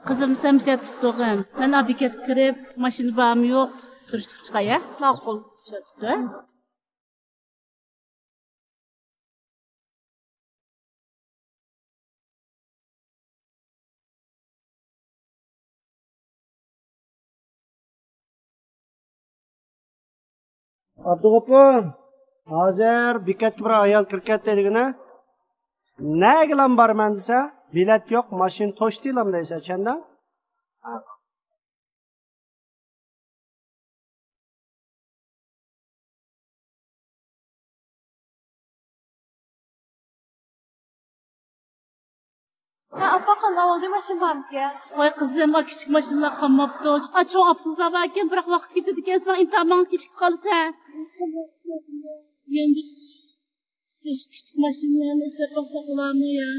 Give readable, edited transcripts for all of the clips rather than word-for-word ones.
Kızım sen bir şey tuttuğum. Ben abiket kirip, maşını bağım yok. Sürü çıkıp çıkaya. Makul bir şey tuttu. Abdug'o'pim, hozir bekatga bir ayol kirib ketdi dedigina. Nagilam borman desa, bilet yo'q, mashina to'shdilam deysa, chanda? Apa qala oldu maşın bağımke? Oy kızım, o küçük maşınlar kalmaptı. Çok abduzlar varken bırak vakit gitti dikensen imtihandan küçük kalsa. Yendi. Küçük maşınlarını istep baksak olur mu ya?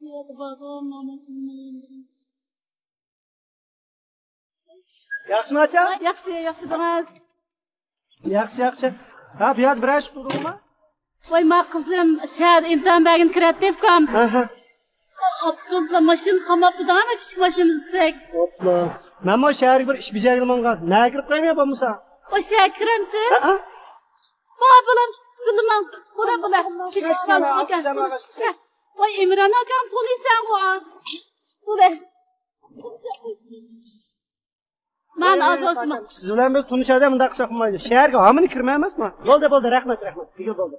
Yok babam, mamasının. Yaxshimi acha? Yaxshi dengaz. Yaxshi. Ha, bu yerda bir ish qildingmi? Voy ma qizim, shahar imtihon bagin kiratib kam. Abduzlar maşın kalmaptı da mı küçük maşını desek? Hopla. Men bu shaharga bir ish bajarganman. Nima kirib qo'ymay bo'lmasa? O shahar kiramsiz? Babalam, bilmem. Bula. Küçük çıkmaz bakın. Vay Emirhan akam polisen var. Bula. Ben az olsun. Siz bilan biz tunishadi, bunda qilsak bo'lmaydi. Shaharga hamini kirmay emasmi? Bo'ldi, rahmat. Bo'ldi.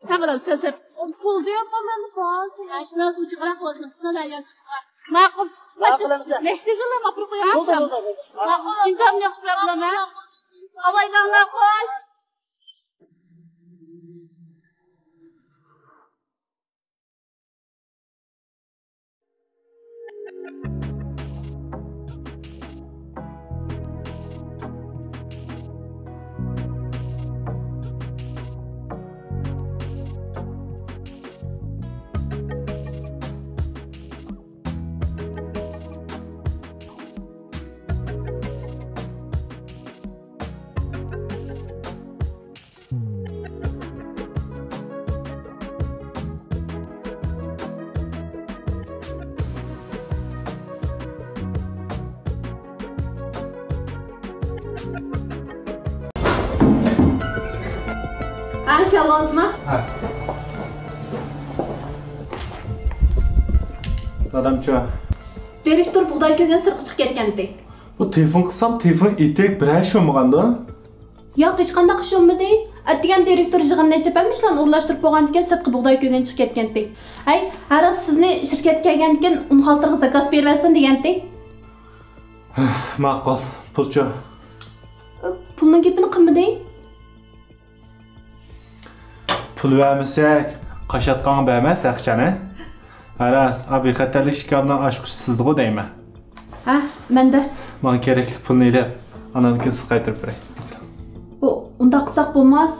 Tamam, siz pul diyor bana faz. Aşinası mı çıkarak olsun, sana ya çıkar. Makul. Mehdi'yle makul koyar. Bo'ldi. Makul, imtihan yok şurada. Havaylanlar koş. Anke lazımı? Ha. Dadamcha. Direktor buğday köyden sırqı çık ketkendi. Bu telefon qilsam, telefon etek bir ish olmaganda. Yo'q, hech qanday ish olmadi. Atdigan direktor yig'inni chapamışlan o'rlashtirib qo'ygandikan sirtqi buğday köyden chiqib ketgandi. Ay, haras sizni shirkatga kelgandikan un xaltirga zakaz bermasin degandi. Ma'qul. Pulcha. Pulning gapini qilmading? Pul vermasak, qaşatqan bermas aqchani. Haras, abi xatarlik shikabdan ashkush sizdi deyman. Ha, menda. Men kerakli pulni elab, ananiki siz qaytarib beray. Bu unda qilsaq bo'lmas.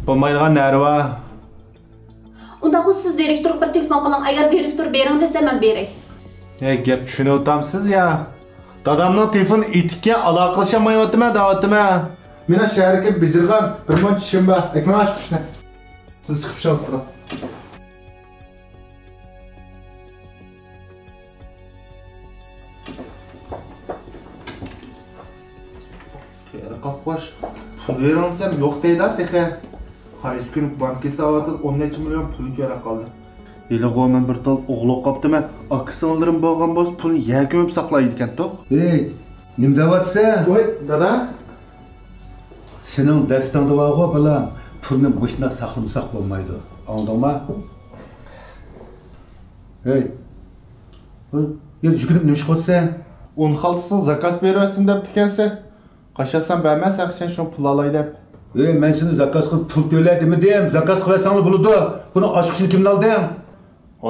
Bo'lmaydigan nari va. Unda siz direktorga bir telefon qiling, agar direktor bering desa men beray. Gap tushunib o'tamsiz ya. Dadamning telefoni etikka aloqalashamayaptimi, davatimi? Mena shaharga bijirgan bir mon tishim bor. Ekman ashkushni. Siz chiqib chiqasiz qilib. Qaqbash pul beransam yo'q deydi texe. Qaysi kun bankka savatib 10 million pul kerak qoldi. Yiliga men bir tal o'g'li qopdimi? Aksiyalarim bo'lgan bo'z pulni yakunib saqlaydi ekan to'q. Ey, nima deyapsan? Voy, dada. Sening dastangda borga bilan pulni bo'shna saqlamasak bo'lmaydi. Anladingmi? Hey. Yer yugurib nima ish qilsan? Un xaltasi zakaz berarsin deb tikansa, qaşasam bermez aqchan shu pul olay deb. Ey, men seni zakaz qilib pul to'ladimi deyim. Zakaz qilasan bo'ladi. Buni oshqishni kimdan olding?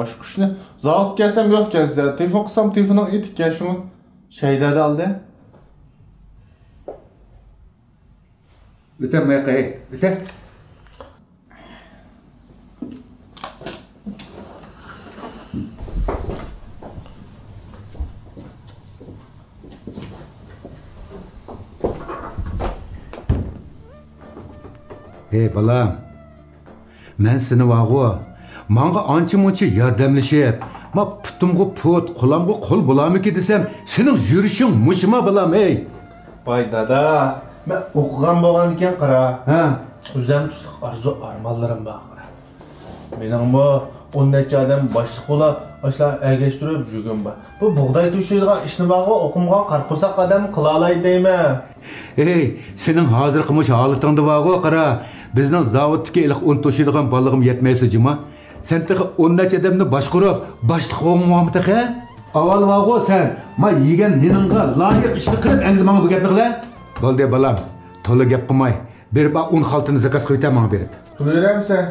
Oshqishni zavod kelsam yo'q kelsa, telefon qilsam telefoning etikkan shuni shaydada oldi. O'ta mayqay, o'ta. Hey balam. men seni vağu. Manga ancha-muncha yordamlashib, ma putumga put, qo'lamga qo'l bo'lamiki desam, sening yurishing mushima bilam ey. Voy dada, men o'qigan bo'lgan ekan qara. Ha, O'zim tushliq arzu armonlarim bor. Mening bu 10 necha odam boshliq bo'lib, ashlar agashtirib yurgan bor. Bu bug'doy to'shaydigan ishni bog'i o'qimga qarqo'saq odam qila olay deyman. ey, sening hozirgi mush holatingda vağu qara. Bizning zavodga iliq un to'shaydigan ballig'im yetmaysa juma. Sen tıxı 10 necha odamni boshqarib, boshliq bo'lmoqmi tıxı? Avval vağu sen, ma yegan neningga loyiq ishni qilib angzimanga bu gapni qila. Bo'ldi balam, to'la gap qilmay, berib un xaltini zakaz qilib aytaman berib. Pul beramsan?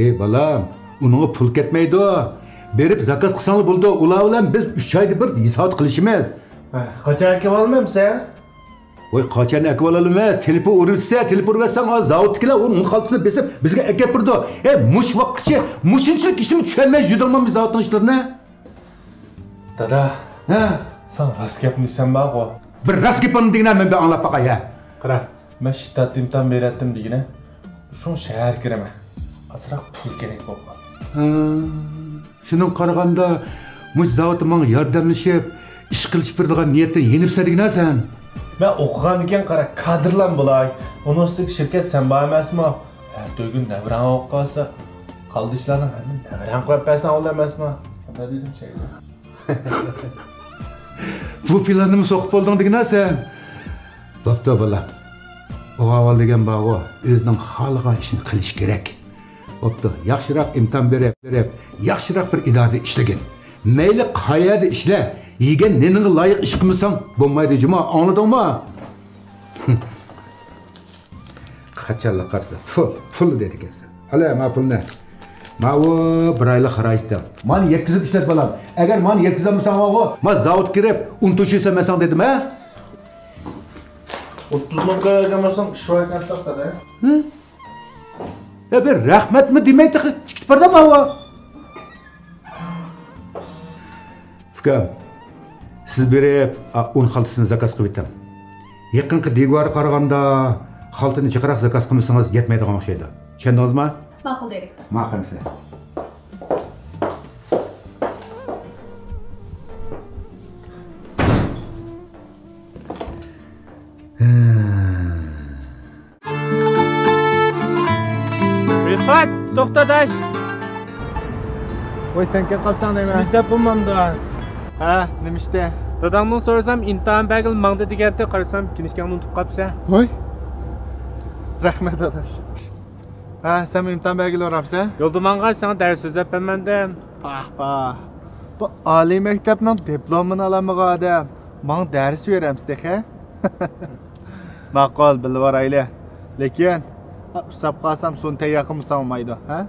Ey balam, uningga pul ketmaydi. Berib zakaz qilsang bo'ldi. Ular bilan biz 3 oyda bir hisob qilishimiz. Qachon kelib olmayapsan? Voy qachon akib olalmas? Telefon urilsa, telefon urvasan, zavoddagilar un xaltini besib bizga akib turdi. Ey, mush vaqtgacha mushunchalik ishni tushunmay judirmanmiz zavodning ishlarini. Dada, Ha? sen rost gapmisan baqo. Bir rost gapini degina men bir anglab baqay ha. Qara, men shtat imtihon beratdim degina. Shu shahar kiraman. Asroq pul kerak bo'lgan. Şunun qaraganda mush zavod menga yordamlashib, ish qilish beradigan niyatda yenibsa degina sen. Men o'qigan ekan qara, kadrlan bo'lay. Uni ustiga shirkat sen bor emasmi? Erto'g'un navran o'qib qolsa, qoldi ishlarni hamma navran qo'yib bersan olamasmi? Unda dedim şeyda. Bu planımı so'qib bo'lding degina sen. Bo'pti bolam. O avval degan bog'i o'zining xohlagan ishini qilish kerak. Bo'pti, yaxshiroq imtihon berib, yaxshiroq bir idorada ishlagin. Mayli qayerda ishla, yegan neningga loyiq ish qilmasang bo'lmaydi juma, anladingmi? Qachonlar qarsa, pul dedi ekansan. Ala, ma pulni. Ma o bir oylik xarajda. Mani yetkazib ishlat bolam. Agar mani yetkazamsan o'g'o, ma zavod kirib, un to'shasan dedim, ha? 30 ming qo'ygan bo'lsang, ish vaqtdan to'xtadi. Ya bir rahmatmi demaydi, chiqib bordimi o'g'o? Fikam. Siz berib, un xaltasini zakaz qilib etam. Yaqinqi devorga qaraganda xaltani chiqaroq zakaz qilmasangiz yetmaydigan o'xshaydi. Tushundingizmi? Ma'qul direktor. Ma'qul sizlar. Rifat, to'xtadash. Voy sen kim qalsan deyman. Sizlab bo'lmamda. Ha, nima ishda? Dadamdan so'rasam, imtihon bagil mangda deganda qarasam, kinishkani unutib qolibsan. Voy. Rahmat dadash. Ha, sen imtihon belgili o'ramsan? Yo'ldo'manga sana dars so'zlab bermandim. Pah. Bu oliy maktabning diplomini olamagan odam. Menga dars beramsiz, ha? Ma'qul, bilib orayli. Lekin usab qolsam so'ng tayyoqim olmaydi, ha?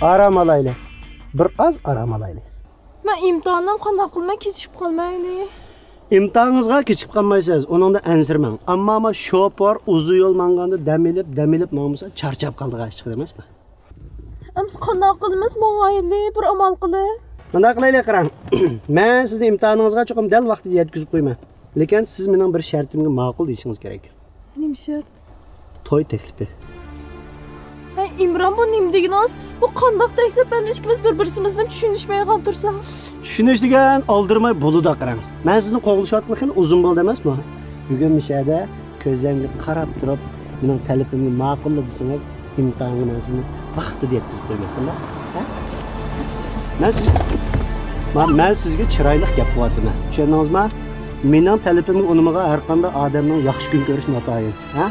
Aram alayli. Bir oz aram alayli. Men imtihondan qanday qilmay kechib qolmayli. İmtihoningizga kechib qolmaysiz, uningda ansirmang. Ammo ama shopor uzu yo'l manganda damilib mamsa charchab qoldi g'ashchiq emasmi? Ams qanday qilamiz mo'g'ayli bir amal qilib. Bunday qilaylik qarang. Men sizni imtihoningizga cho'qim dal vaqtida yetkazib qo'yman. Lekin siz mening bir shartimga ma'qul deyishingiz kerak. Nima shart? To'y taklifi. Hey İmran bu nima deganingiz? Bu qanday taklif? Biz ikkimiz bir-birimizni tushunishmaygan tursak. Tushunish degan oldirmay bo'ludi qarang. Men sizni qo'g'ilishayotgan xil uzun bo'ldi emasmi? Bugun mishada ko'zimga qarab turib, mening talabimga ma'qul desangiz, imtihonni sizni vaqtida yetkazib qo'ymoqman. Men sizga chiroyli gap qilyapman. Tushundingizmi? Mening talabimga unumiga har qanday odamning yaxshi kun ko'rish notayin, ha?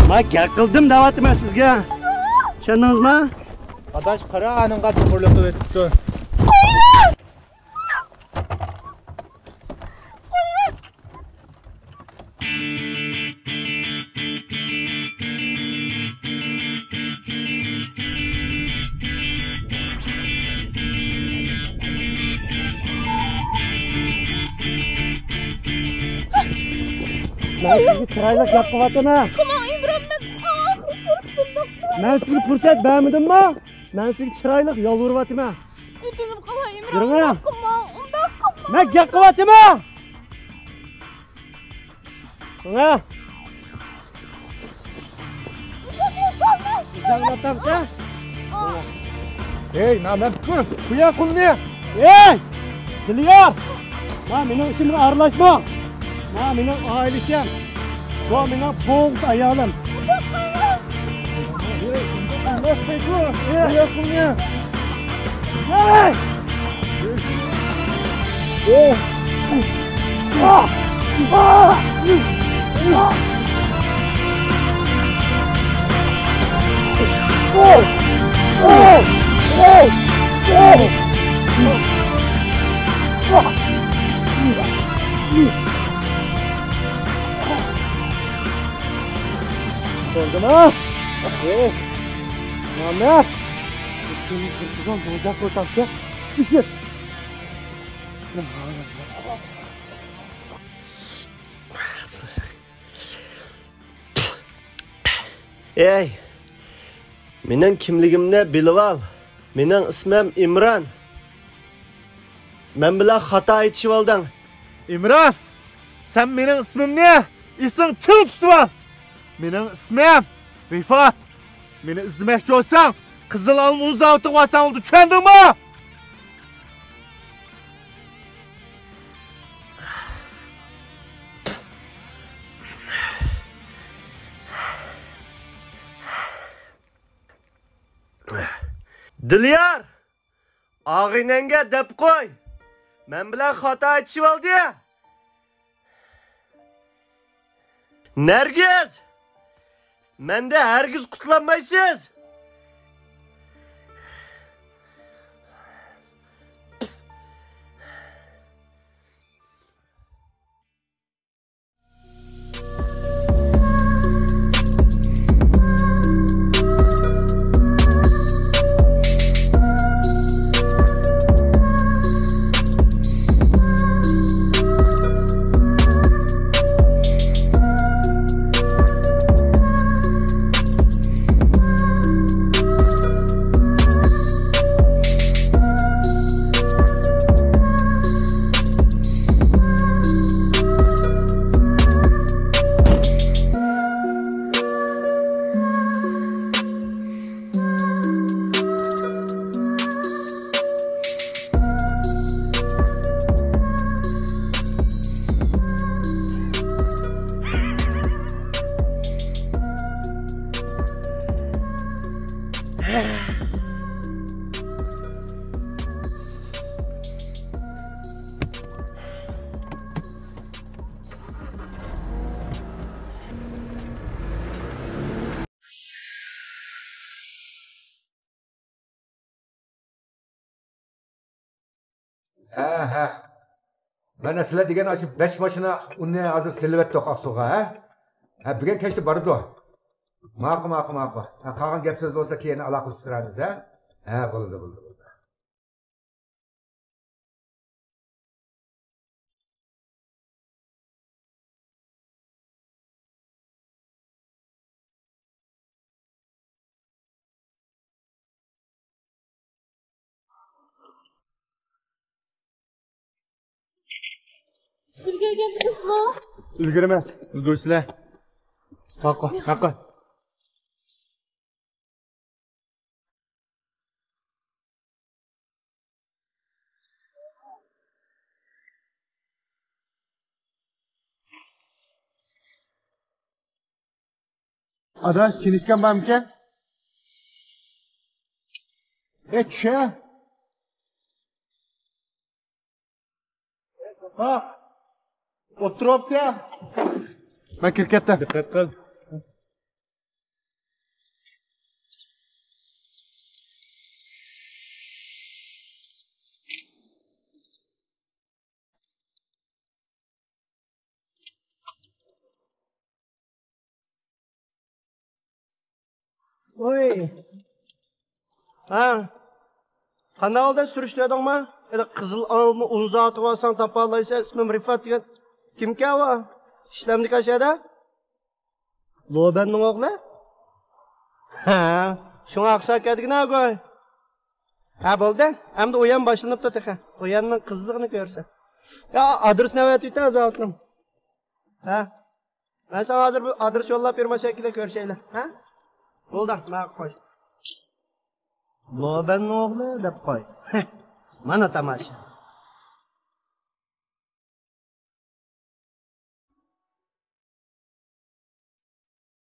Men gap qildim da'vatman sizga. Tushundingizmi? Adash qara, aningga to'g'rilatib o'tibdi. Ben sizi çıraylık yapıvatıma. Tamam İmran ben ahır fırsatında. Ben sizi fırsat vermedim mi? Ben sizi çıraylık yalvarıvatıma. Ötünüp kala İmran. Yürü lan. Kıma onda kıma. Ben yapıvatıma. Sana. Sen anlatamsa? Hey, namet kız. Kuya kul ne? Hey! Dilyar! Ma benim ismim arlaşma. Ma benim ailesem. Bu benim boğuz ayağım. Kuya kul ne? Hey! Oh! Ah! Ah! Ah! Oh! Oh! Oh! Oh! Oldu mu? Oh! Mehmet! Senin kırkızan bulacak o taktı. Git! Ey! Mening kimligimni bilib ol. Mening ismim İmran. Men bilan xato aytishib olding. İmran, sen benim ismim ne? İsim çıl tutuval. Benim ismim Rifat. Beni izlemekçi olsan, Kızıl Alın uzatı varsan oldu, kendin mi? Dilyar! Ağaynanga deb qo'y. Men bilan xato aytishib oldi. Nergiz! Mende hergiz qutlanmaysiz. Ha. Mana sizlar degan aşı 5 mashina uni hozir silvatdoq Aqsuga, ha? Ha, bugun kechda bordi. Ma'qul. Ha, qolgan gap so'z bo'lsa keyin aloqa tutiramiz, ha? Ha, bo'ldi. Bilgengizmi? Ulgurmas, ulgursizlar. Haqqi. Adaş, kinişken var mıken? Ekşe. Ha. Oturup ya. Ben kirkette. Dikkat kal. Oy. Ha. Kanalda sürüştürdün mü? Ya da Kızıl Alımı uzatıp alsan taparlaysa ismim Rifat degan. Kim ki o? İşlemdi kaşada? Loben'in oğlu? Ha, şuna aksak edigine koy. Ha bo'ldi. Endi o'yan boshlanib turdi. O'yanning qizig'ini ko'rsa. Ya adres navbat etdi azaltdim. Ha? Ben sana hozir bu adres yo'llab berma shekilda ko'rishaylar. Ha? Bo'ldi, men qo'y. Loben'in o'g'li deb qo'y. Mana tomosha.